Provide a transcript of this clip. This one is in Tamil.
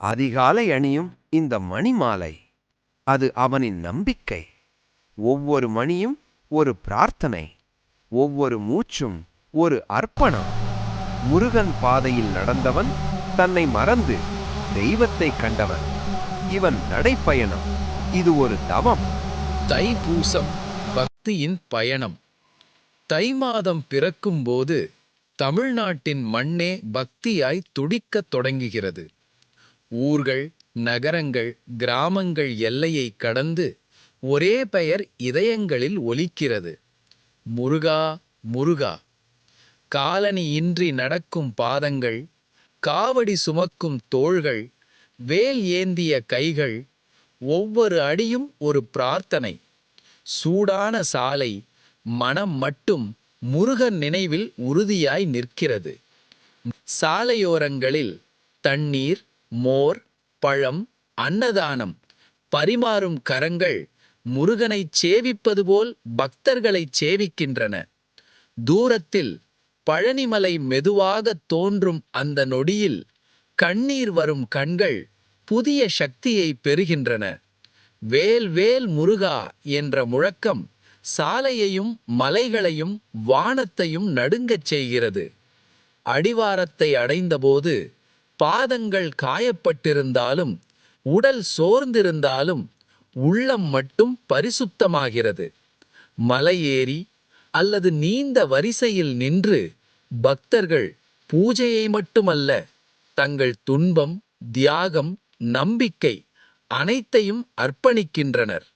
அதிகாலை அணியும் இந்த மணிமாலை அது அவனின் நம்பிக்கை. ஒவ்வொரு மணியும் ஒரு பிரார்த்தனை, ஒவ்வொரு மூச்சும் ஒரு அர்ப்பணம். முருகன் பாதையில் நடந்தவன், தன்னை மறந்து தெய்வத்தை கண்டவன். இவன் நடைப்பயணம், இது ஒரு தவம். தைப்பூசம் பக்தியின் பயணம். தை மாதம் பிறக்கும்போது தமிழ்நாட்டின் மண்ணே பக்தியாய் துடிக்கத் தொடங்குகிறது. ஊர்கள், நகரங்கள், கிராமங்கள் எல்லையை கடந்து ஒரே பெயர் இதயங்களில் ஒலிக்கிறது: முருகா, முருகா. காலணி இன்றி நடக்கும் பாதங்கள், காவடி சுமக்கும் தோள்கள், வேல் ஏந்திய கைகள், ஒவ்வொரு அடியும் ஒரு பிரார்த்தனை. சூடான சாலை, மனம் மட்டும் முருகன் நினைவில் உறுதியாய் நிற்கிறது. சாலையோரங்களில் தண்ணீர், மோர், பழம், அன்னதானம் பரிமாறும் கரங்கள் முருகனைச் சேவிப்பது போல் பக்தர்களைச் சேவிக்கின்றன. தூரத்தில் பழனிமலை மெதுவாகத் தோன்றும் அந்த நொடியில் கண்ணீர் வரும் கண்கள் புதிய சக்தியை பெறுகின்றன. வேல் வேல் முருகா என்ற முழக்கம் சாலையையும் மலைகளையும் வானத்தையும் நடுங்கச் செய்கிறது. அடிவாரத்தை அடைந்தபோது பாதங்கள் காயப்பட்டிருந்தாலும், உடல் சோர்ந்திருந்தாலும், உள்ளம் மட்டும் பரிசுத்தமாகிறது. மலையேறி அல்லது நீண்ட வரிசையில் நின்று பக்தர்கள் பூஜையை மட்டுமல்ல, தங்கள் துன்பம், தியாகம், நம்பிக்கை அனைத்தையும் அர்ப்பணிக்கின்றனர்.